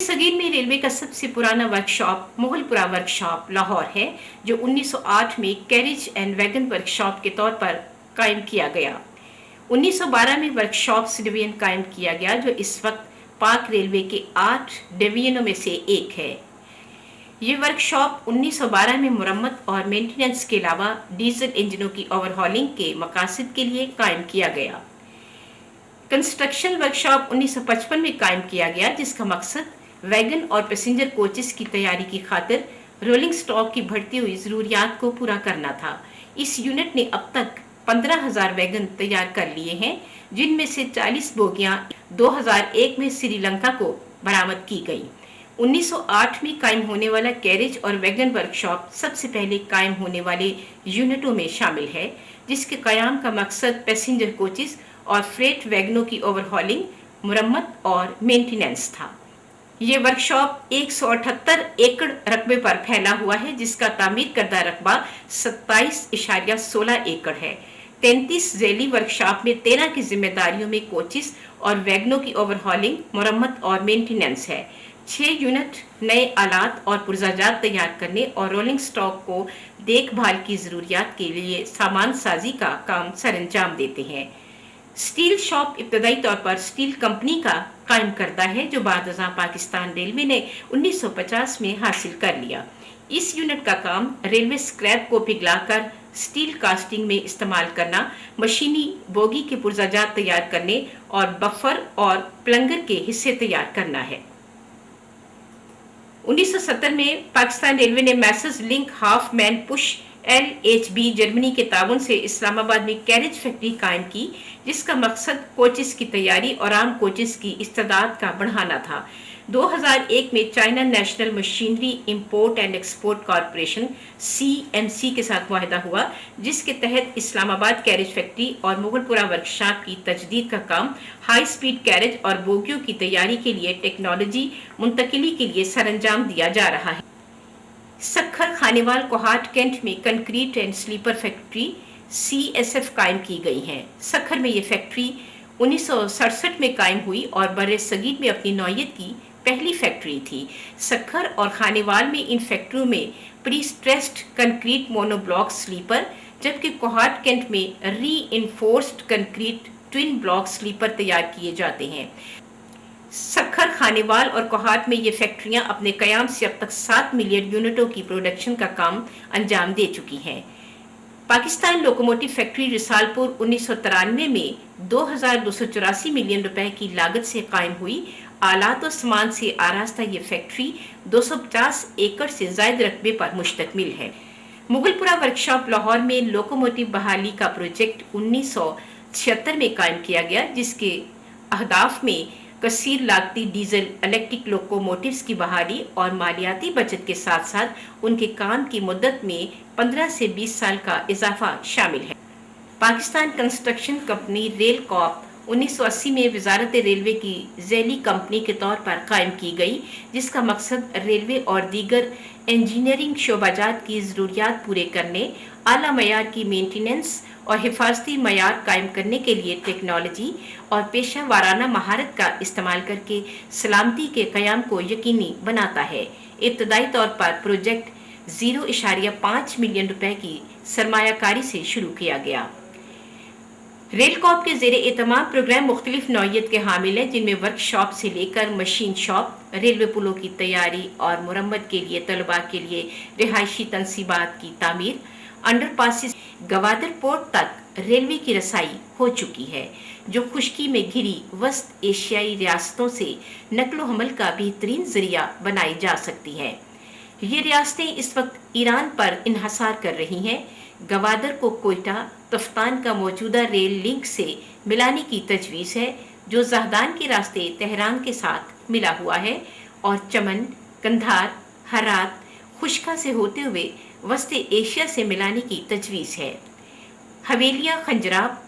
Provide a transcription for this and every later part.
सगीर में रेलवे का सबसे पुराना वर्कशॉप मुगलपुरा वर्कशॉप लाहौर है, जो 1908 में कैरेज एंड वैगन वर्कशॉप के तौर पर कायम किया गया। 1912 में वर्कशॉप्स डिवीजन कायम किया गया, जो इस वक्त पाक रेलवे के 8 डिवीजनों में से एक है। ये वर्कशॉप 1912 में मुरम्मत और मेंटेनेंस के अलावा डीजल इंजनों की ओवरहॉलिंग के मकासद के लिए कायम किया गया। कंस्ट्रक्शन वर्कशॉप 1955 में कायम किया गया, जिसका मकसद वैगन और पैसेंजर कोचेस की तैयारी की खातिर रोलिंग स्टॉक की बढ़ती हुई जरूरियात को पूरा करना था। इस यूनिट ने अब तक 15,000 वैगन तैयार कर लिए हैं, जिनमें से 40 बोगियां 2001 में श्रीलंका को बरामद की गई। 1908 में कायम होने वाला कैरेज और वैगन वर्कशॉप सबसे पहले कायम होने वाले यूनिटों में शामिल है, जिसके कयाम का मकसद पैसेंजर कोचेस और फ्रेट वैगनों की ओवरहॉलिंग, मुरम्मत और मेंटेनेंस था। ये वर्कशॉप 178 एकड़ रकबे पर फैला हुआ है, जिसका तामीर करदा रकबा 27.16 एकड़ है। 33 झैली वर्कशॉप में 13 की जिम्मेदारियों में कोचेस और वैगनों की ओवरहॉलिंग, मुरम्मत और मेंटेनेंस है। 6 यूनिट नए आलात और पुर्जाजात तैयार करने और रोलिंग स्टॉक को देखभाल की जरूरियात के लिए सामान साजी का काम सरअंजाम देते हैं। स्टील शॉप इब्तदाई तौर पर स्टील कंपनी का कायम करता है, जो बाद-अज़ां पाकिस्तान रेलवे ने 1950 में हासिल कर लिया। इस यूनिट का काम रेलवे स्क्रैप को पिघलाकर स्टील कास्टिंग में इस्तेमाल करना, मशीनी बोगी के पुर्जाजात तैयार करने और बफर और प्लंगर के हिस्से तैयार करना है। 1970 में पाकिस्तान रेलवे ने Messrs link half man push LHB Germany के ताउन से इस्लामाबाद में कैरेज फैक्ट्री कायम की, जिसका मकसद कोचेस की तैयारी और आम कोचेस की इस्तेदाद का बढ़ाना था। 2001 में China national machinery import and export corporation CMC के साथ मुआहदा हुआ, जिसके तहत इस्लामाबाद कैरेज फैक्ट्री और मुगलपुरा वर्कशॉप की तजदीद का काम हाई स्पीड कैरेज और बोगियों की तैयारी के लिए टेक्नोलॉजी मुंतकिली के लिए सरअंजाम दिया जा रहा है। सखर खानेवाल कोहाट कैंट में concrete and sleeper factory CSF कायम की गई है। सखर में ये फैक्ट्री 1967 में कायम हुई और बर्रे सगीर में अपनी नौयत की पहली फैक्ट्री थी। सखर और खानेवाल में इन फैक्ट्रियों में pre stressed concrete monoblock sleeper, जबकि कोहाट कैंट में reinforced concrete twin block sleeper तैयार किए जाते हैं। सखर, खानेवाल और कोहाट में ये फैक्ट्रियां अपने कयाम से अब तक 7 मिलियन यूनिटों की प्रोडक्शन का काम अंजाम दे चुकी हैं। पाकिस्तान लोकोमोटिव फैक्ट्री रिसालपुर 1993 में 2,284 मिलियन रुपए की लागत से कायम हुई। आलात और सामान से आरास्ता ये फैक्ट्री 250 एकड़ से ज्यादा रकबे पर मुश्तमिल है। मुगलपुरा वर्कशॉप लाहौर में लोकोमोटिव बहाली का प्रोजेक्ट 1976 में कायम किया गया, जिसके अहदाफ में कसीर लागती डीजल इलेक्ट्रिक लोकोमोटिव्स की बहाली और मालियाती बचत के साथ साथ उनके काम की मुद्दत में 15 से 20 साल का इजाफा शामिल है। Pakistan construction company Railcop 1980 में वजारत रेलवे की झैली कंपनी के तौर पर कायम की गई, जिसका मकसद रेलवे और दीगर इंजीनियरिंग शोबाजात की ज़रूरियात पूरे करने, आला मयार की मेंटेनेंस और हिफाजती मयार कायम करने के लिए टेक्नोलॉजी और पेशा वाराना महारत का इस्तेमाल करके सलामती के क़याम को यकीनी बनाता है। इब्तदाई तौर पर प्रोजेक्ट 0.5 मिलियन रुपए की सरमायाकारी से शुरू किया गया। रेल कॉप के ज़ेरे एहतमाम प्रोग्राम मुख्तलिफ नौयत के हामिल है, जिनमें वर्कशॉप से लेकर मशीन शॉप, रेलवे पुलों की तैयारी और मुरम्मत के लिए तलबा के लिए रिहायशी तनसीबात की तामीर, अंडरपासिस गवादर पोर्ट तक रेलवे की रसाई हो चुकी है, जो खुश्की में घिरी वस्त एशियाई रियासतों से नकलो हमल का बेहतरीन जरिया बनाई जा सकती हैं। ये रियासतें इस वक्त ईरान पर इन्हसार कर रही हैं। गवादर को कोयटा तफ्तान का मौजूदा रेल लिंक से मिलाने की तजवीज़ है, जो जहदान के रास्ते तेहरान के साथ मिला हुआ है, और चमन, कंधार, हरात, खुश्का से होते हुए वस्त एशिया से मिलाने की तजवीज़ है। हवेलिया खंजराब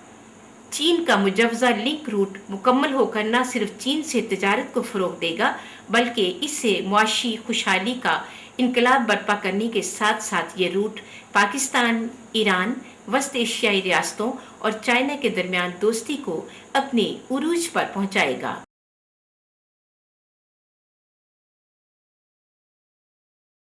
चीन का मुजवजा लिंक रूट मुकम्मल होकर न सिर्फ चीन से तिजारत को फ़रोग़ देगा, बल्कि इससे मुआशी खुशहाली का इनकलाब बर्पा करने के साथ साथ ये रूट पाकिस्तान, ईरान, वस्त एशियाई रियासतों और चाइना के दरमियान दोस्ती को अपने उरूज पर पहुंचाएगा।